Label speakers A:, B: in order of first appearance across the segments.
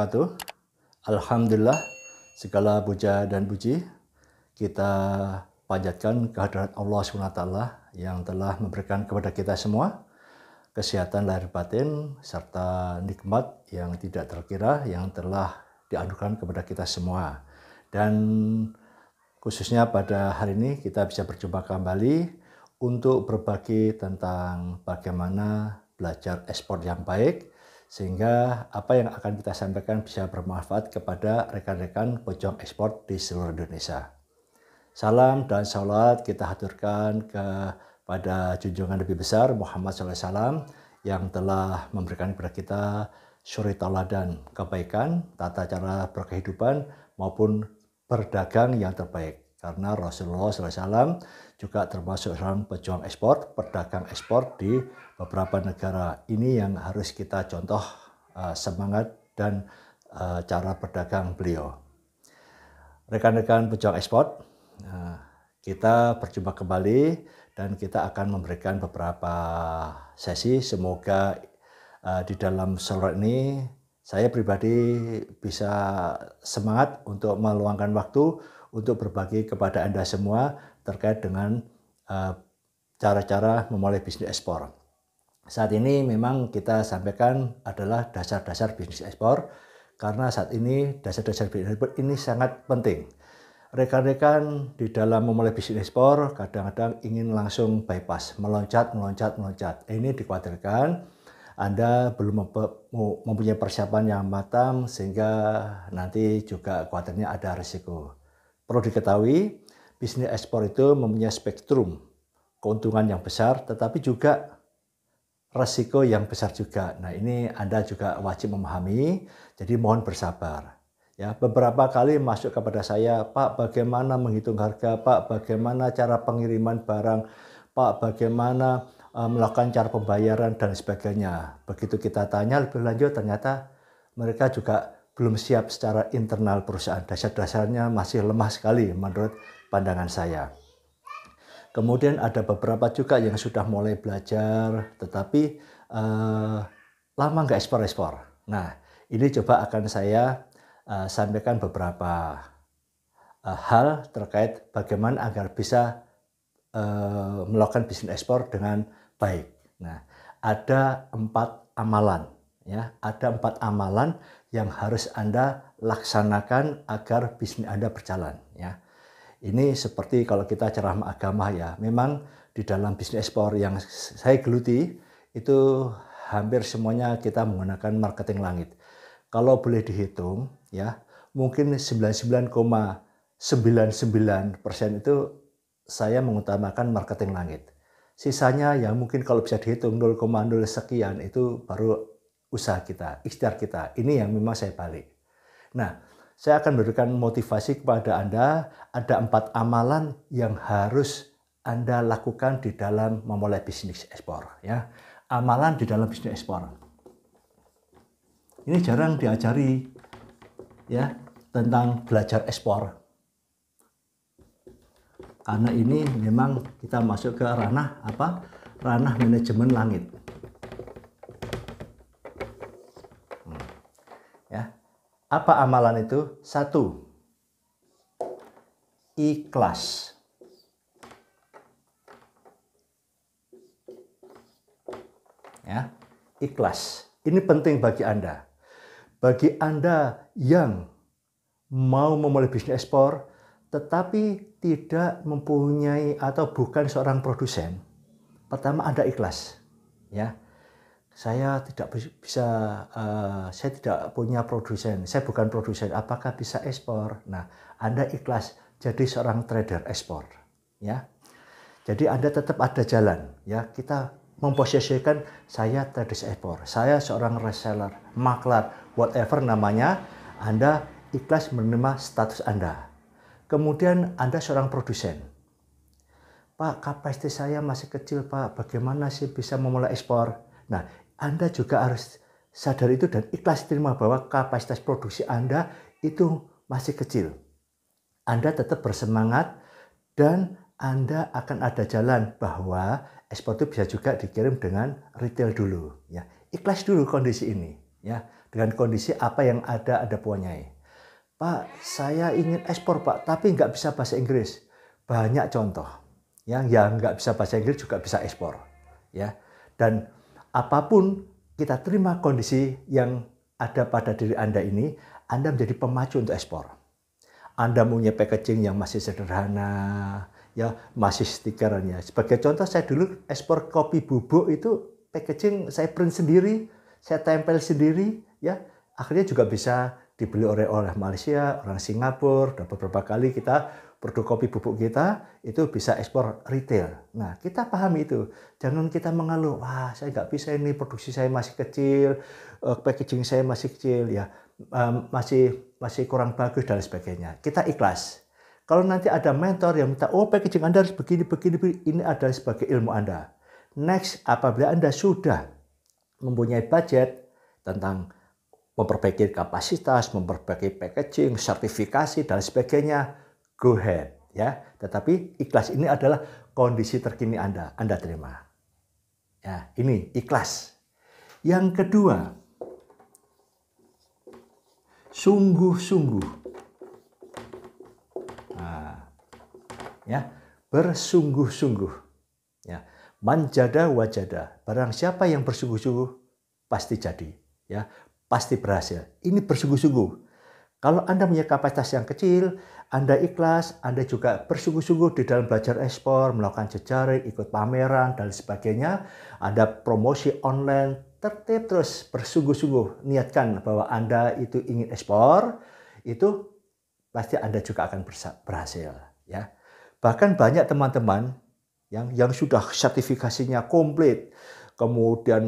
A: wabarakatuh. Alhamdulillah, segala puja dan puji kita panjatkan kehadirat Allah SWT yang telah memberikan kepada kita semua kesehatan lahir batin serta nikmat yang tidak terkira yang telah dianugerahkan kepada kita semua. Dan khususnya pada hari ini kita bisa berjumpa kembali untuk berbagi tentang bagaimana belajar ekspor yang baik, sehingga apa yang akan kita sampaikan bisa bermanfaat kepada rekan-rekan pejuang ekspor di seluruh Indonesia. Salam dan salawat kita haturkan kepada junjungan Nabi besar Muhammad SAW yang telah memberikan kepada kita suri tauladan kebaikan, tata cara berkehidupan maupun berdagang yang terbaik. Karena Rasulullah SAW juga termasuk seorang pejuang ekspor, pedagang ekspor di beberapa negara. Ini yang harus kita contoh semangat dan cara berdagang beliau. Rekan-rekan pejuang ekspor, kita berjumpa kembali dan kita akan memberikan beberapa sesi. Semoga di dalam saluran ini saya pribadi bisa semangat untuk meluangkan waktu untuk berbagi kepada Anda semua terkait dengan cara-cara memulai bisnis ekspor. Saat ini memang kita sampaikan adalah dasar-dasar bisnis ekspor, karena saat ini dasar-dasar bisnis ekspor ini sangat penting. Rekan-rekan di dalam memulai bisnis ekspor kadang-kadang ingin langsung bypass, meloncat. Ini dikhawatirkan Anda belum mempunyai persiapan yang matang sehingga nanti juga khawatirnya ada risiko. Perlu diketahui, bisnis ekspor itu mempunyai spektrum keuntungan yang besar, tetapi juga risiko yang besar juga. Nah, ini Anda juga wajib memahami, jadi mohon bersabar. Ya, beberapa kali masuk kepada saya, Pak, bagaimana menghitung harga, Pak, bagaimana cara pengiriman barang, Pak, bagaimana melakukan cara pembayaran dan sebagainya. Begitu kita tanya lebih lanjut, ternyata mereka juga belum siap secara internal perusahaan. Dasar-dasarnya masih lemah sekali menurut pandangan saya. Kemudian ada beberapa juga yang sudah mulai belajar, tetapi lama nggak ekspor-ekspor. Nah, ini coba akan saya sampaikan beberapa hal terkait bagaimana agar bisa melakukan bisnis ekspor dengan baik. Nah, ada 4 amalan, ya, ada 4 amalan yang harus Anda laksanakan agar bisnis Anda berjalan, ya. Ini seperti kalau kita ceramah agama, ya. Memang di dalam bisnis ekspor yang saya geluti itu hampir semuanya kita menggunakan marketing langit. Kalau boleh dihitung, ya, mungkin 99,99% itu saya mengutamakan marketing langit. Sisanya ya mungkin kalau bisa dihitung 0,0 sekian itu baru usaha kita, ikhtiar kita. Ini yang memang saya balik. Nah, saya akan memberikan motivasi kepada Anda. Ada 4 amalan yang harus Anda lakukan di dalam memulai bisnis ekspor. Ya, amalan di dalam bisnis ekspor. Ini jarang diajari, ya, tentang belajar ekspor. Karena ini memang kita masuk ke ranah apa? Ranah manajemen langit. Ya. Apa amalan itu? 1. Ikhlas. Ya, ikhlas. Ini penting bagi Anda. Bagi Anda yang mau memulai bisnis ekspor tetapi tidak mempunyai atau bukan seorang produsen, pertama Anda ikhlas, ya. Saya tidak bisa, saya tidak punya produsen, saya bukan produsen, apakah bisa ekspor? Nah, Anda ikhlas jadi seorang trader ekspor, ya. Jadi Anda tetap ada jalan, ya. Kita memposisikan saya trader ekspor, saya seorang reseller, maklar, whatever namanya. Anda ikhlas menerima status Anda. Kemudian Anda seorang produsen. Pak, kapasitas saya masih kecil, Pak. Bagaimana sih bisa memulai ekspor? Nah, Anda juga harus sadar itu dan ikhlas terima bahwa kapasitas produksi Anda itu masih kecil. Anda tetap bersemangat dan Anda akan ada jalan bahwa ekspor itu bisa juga dikirim dengan retail dulu, ya. Ikhlas dulu kondisi ini, ya. dengan kondisi apa yang ada punyai. Pak, saya ingin ekspor Pak, tapi nggak bisa bahasa Inggris. Banyak contoh yang nggak bisa bahasa Inggris juga bisa ekspor, ya. Dan apapun kita terima kondisi yang ada pada diri Anda ini, Anda menjadi pemacu untuk ekspor. Anda punya packaging yang masih sederhana, ya masih stikernya. Sebagai contoh, saya dulu ekspor kopi bubuk itu packaging saya print sendiri, saya tempel sendiri, ya akhirnya juga bisa dibeli oleh Malaysia, orang Singapura, dan beberapa kali kita produk kopi bubuk kita itu bisa ekspor retail. Nah, kita pahami itu. Jangan kita mengeluh, wah saya nggak bisa ini, produksi saya masih kecil, packaging saya masih kecil, ya masih kurang bagus dan sebagainya. Kita ikhlas. Kalau nanti ada mentor yang minta, oh packaging Anda harus begini, ini adalah sebagai ilmu Anda. Next, apabila Anda sudah mempunyai budget tentang memperbaiki kapasitas, memperbaiki packaging, sertifikasi dan sebagainya, go ahead, ya. Tetapi ikhlas ini adalah kondisi terkini Anda terima. Ya, ini ikhlas. Yang kedua, sungguh-sungguh. Nah, ya, bersungguh-sungguh. Ya, manjada wajada. Barang siapa yang bersungguh-sungguh pasti jadi, ya, pasti berhasil. Ini bersungguh-sungguh. Kalau Anda punya kapasitas yang kecil, Anda ikhlas, Anda juga bersungguh-sungguh di dalam belajar ekspor, melakukan jejaring, ikut pameran, dan sebagainya. Anda promosi online, tertib terus, bersungguh-sungguh. Niatkan bahwa Anda itu ingin ekspor, itu pasti Anda juga akan berhasil. Ya. Bahkan banyak teman-teman yang sudah sertifikasinya komplit, kemudian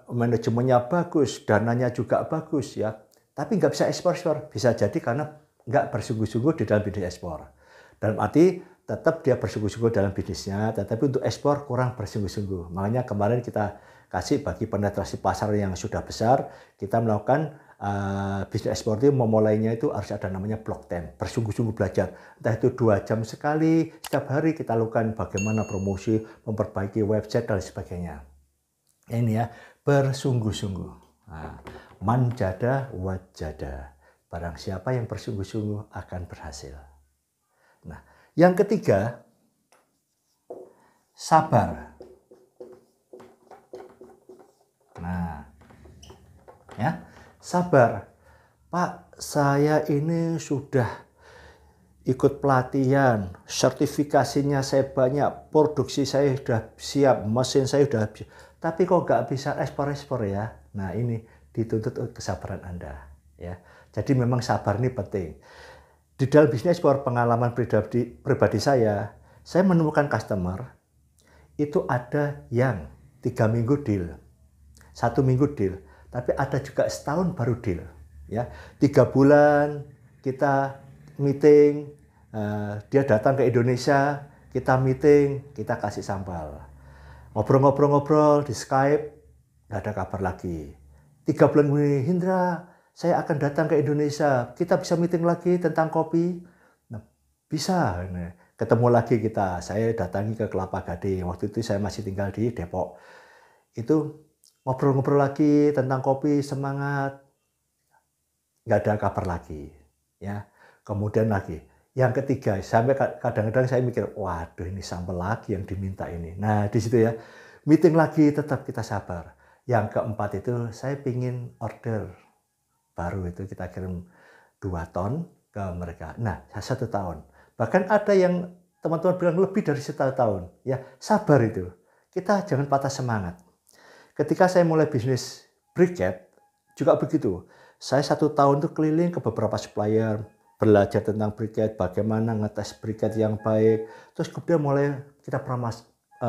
A: manajemennya bagus, dananya juga bagus, ya. Tapi nggak bisa ekspor, bisa jadi karena nggak bersungguh-sungguh di dalam bisnis ekspor. Dalam arti tetap dia bersungguh-sungguh dalam bisnisnya, tetapi untuk ekspor kurang bersungguh-sungguh. Makanya kemarin kita kasih bagi penetrasi pasar yang sudah besar, kita melakukan bisnis ekspor itu memulainya itu harus ada namanya block 10, bersungguh-sungguh belajar. Entah itu 2 jam sekali, setiap hari kita lakukan bagaimana promosi, memperbaiki website dan sebagainya. Ini ya, bersungguh-sungguh. Nah, manjada wajada. Barang siapa yang bersungguh-sungguh akan berhasil. Nah, yang ketiga, sabar. Nah, ya, sabar. Pak, saya ini sudah ikut pelatihan, sertifikasinya saya banyak, produksi saya sudah siap, mesin saya sudah habis. Tapi kok nggak bisa ekspor-ekspor ya? Nah, ini dituntut kesabaran Anda. Ya. Jadi memang sabar ini penting. Di dalam bisnis ekspor, pengalaman pribadi saya menemukan customer, itu ada yang 3 minggu deal, 1 minggu deal, tapi ada juga setahun baru deal. Ya, 3 bulan kita meeting, dia datang ke Indonesia, kita meeting, kita kasih sambal. Ngobrol-ngobrol di Skype, nggak ada kabar lagi. 3 bulan kemudian, Hindra, saya akan datang ke Indonesia, kita bisa meeting lagi tentang kopi. Nah, bisa. Nah, ketemu lagi kita, saya datangi ke Kelapa Gading, waktu itu saya masih tinggal di Depok. Itu ngobrol-ngobrol lagi tentang kopi, semangat. Nggak ada kabar lagi. Ya. Kemudian lagi, yang ketiga, sampai kadang-kadang saya mikir, waduh ini sampel lagi yang diminta ini. Nah, di situ ya, meeting lagi tetap kita sabar. Yang keempat itu, saya pingin order baru itu kita kirim 2 ton ke mereka. Nah, 1 tahun. Bahkan ada yang teman-teman bilang lebih dari 1 tahun. Ya, sabar itu. Kita jangan patah semangat. Ketika saya mulai bisnis briquette, juga begitu. Saya 1 tahun itu keliling ke beberapa supplier, belajar tentang briquette, bagaimana ngetes briquette yang baik. Terus kemudian mulai kita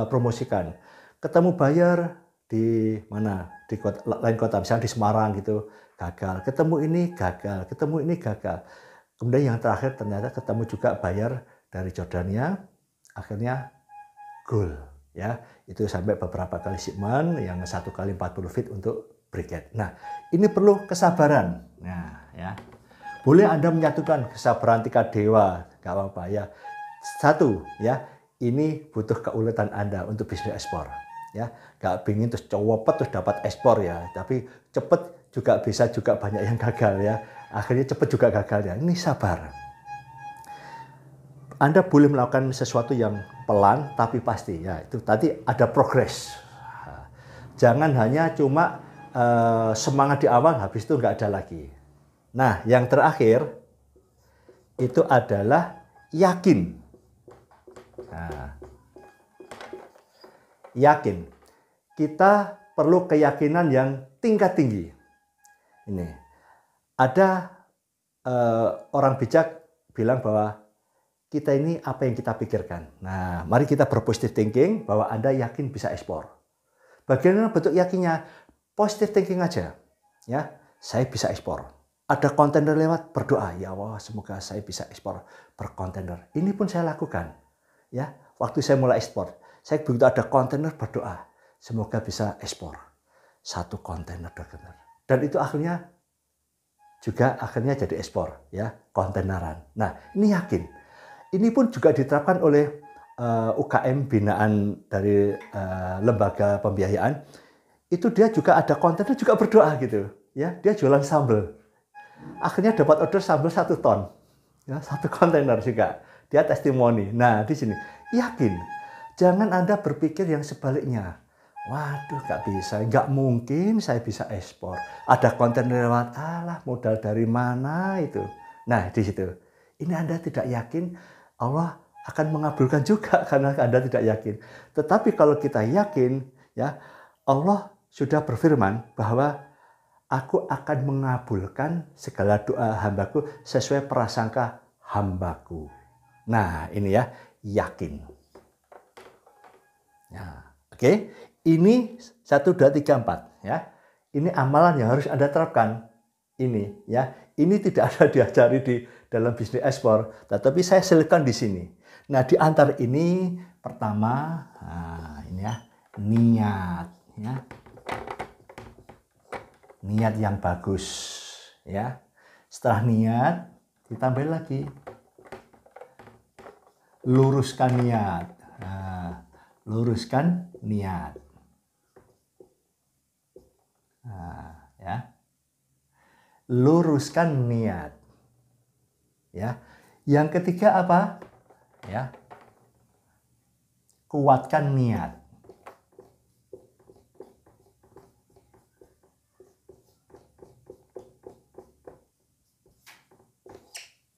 A: promosikan. Ketemu buyer di mana? Di lain kota, misalnya di Semarang gitu, gagal. Ketemu ini gagal, ketemu ini gagal. Kemudian yang terakhir ternyata ketemu juga buyer dari Jordania, akhirnya goal. Ya, itu sampai beberapa kali shipment, yang 1 kali 40 feet untuk briquette. Nah, ini perlu kesabaran. Nah, ya. Boleh Anda menyatukan kesabaran tingkat dewa, nggak apa-apa ya. 1, ya, ini butuh keuletan Anda untuk bisnis ekspor. Ya, nggak pingin terus cowopet terus dapat ekspor ya, tapi cepet juga bisa juga banyak yang gagal ya. Akhirnya cepat juga gagalnya. Ini sabar. Anda boleh melakukan sesuatu yang pelan tapi pasti. Ya, itu tadi ada progres. Jangan hanya cuma semangat di awal, habis itu nggak ada lagi. Nah, yang terakhir itu adalah yakin. Nah, yakin. Kita perlu keyakinan yang tingkat tinggi. Ini ada orang bijak bilang bahwa kita ini apa yang kita pikirkan. Nah, mari kita berpositive thinking bahwa Anda yakin bisa ekspor. Bagaimana bentuk yakinnya? Positive thinking aja. Ya, saya bisa ekspor. Ada kontainer lewat, berdoa, ya Allah, semoga saya bisa ekspor berkontainer. Ini pun saya lakukan. Ya, waktu saya mulai ekspor, saya begitu ada kontainer berdoa, semoga bisa ekspor 1 kontainer. Dan itu akhirnya jadi ekspor, ya, kontaineran. Nah, ini yakin. Ini pun juga diterapkan oleh UKM binaan dari lembaga pembiayaan. Itu dia juga ada kontainer juga berdoa gitu, ya. Dia jualan sambal. Akhirnya dapat order sambal 1 ton. Ya, 1 kontainer juga. Dia testimoni. Nah, di sini yakin. Jangan Anda berpikir yang sebaliknya. Waduh, nggak bisa. Nggak mungkin saya bisa ekspor. Ada kontainer lewat, alah modal dari mana itu. Nah, di situ. Ini Anda tidak yakin, Allah akan mengabulkan juga karena Anda tidak yakin. Tetapi kalau kita yakin, ya, Allah sudah berfirman bahwa aku akan mengabulkan segala doa hambaku sesuai prasangka hambaku. Nah, ini ya, yakin. Nah, oke. Ini 1, 2, 3, 4. Ya. Ini amalan yang harus Anda terapkan. Ini, ya. Ini tidak ada diajari di dalam bisnis ekspor, tetapi saya selipkan di sini. Nah, di antara ini pertama, nah, ini ya, niat, ya. Niat yang bagus, ya. Setelah niat, ditambah lagi. Luruskan niat. Nah, luruskan niat. Nah, ya. Luruskan niat. Ya. Yang ketiga apa? Ya. Kuatkan niat.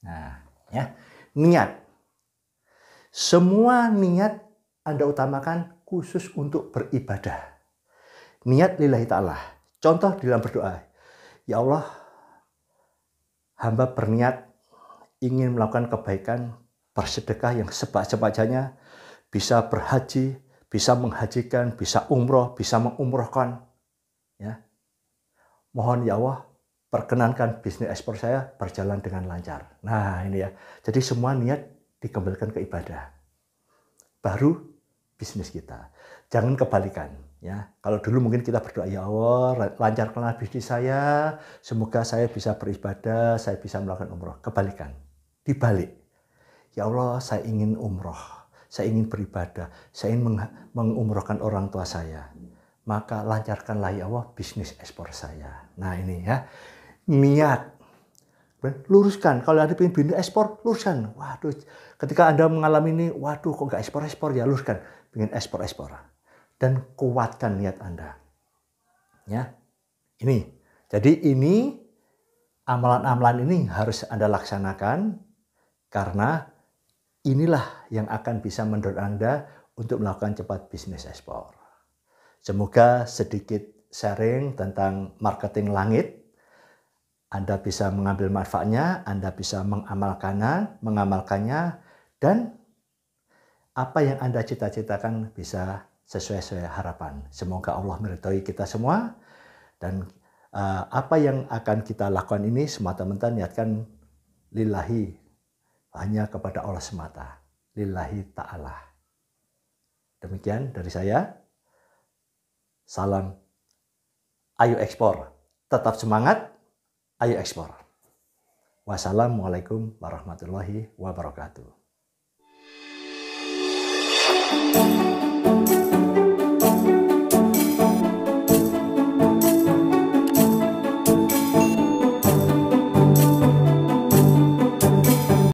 A: Nah, ya. Niat. Semua niat Anda utamakan khusus untuk beribadah. Niat lillahi ta'ala. Contoh dalam berdoa. Ya Allah, hamba berniat ingin melakukan kebaikan, bersedekah yang sebanyak-banyaknya, bisa berhaji, bisa menghajikan, bisa umroh, bisa mengumrohkan. Ya. Mohon ya Allah, perkenankan bisnis ekspor saya berjalan dengan lancar. Nah, ini ya. Jadi semua niat dikembalikan ke ibadah. Baru bisnis kita. Jangan kebalikan. Ya, kalau dulu mungkin kita berdoa, ya Allah, lancarkanlah bisnis saya, semoga saya bisa beribadah, saya bisa melakukan umroh. Kebalikan, dibalik. Ya Allah, saya ingin umroh, saya ingin beribadah, saya ingin mengumrohkan orang tua saya. Maka lancarkanlah ya Allah bisnis ekspor saya. Nah ini ya, niat. Luruskan, kalau ada bisnis ekspor, luruskan. Waduh, ketika Anda mengalami ini, waduh kok nggak ekspor-ekspor, ya luruskan. Pengen ekspor-ekspor. Dan kuatkan niat Anda. Ya, ini. Jadi ini amalan-amalan ini harus Anda laksanakan karena inilah yang akan bisa mendorong Anda untuk melakukan cepat bisnis ekspor. Semoga sedikit sharing tentang marketing langit. Anda bisa mengambil manfaatnya, Anda bisa mengamalkannya, dan apa yang Anda cita-citakan bisa sesuai harapan. Semoga Allah meridhai kita semua, dan apa yang akan kita lakukan ini semata-mata niatkan lillahi, hanya kepada Allah semata, lillahi ta'ala. Demikian dari saya. Salam, ayo ekspor. Tetap semangat, ayo ekspor. Wassalamualaikum warahmatullahi wabarakatuh.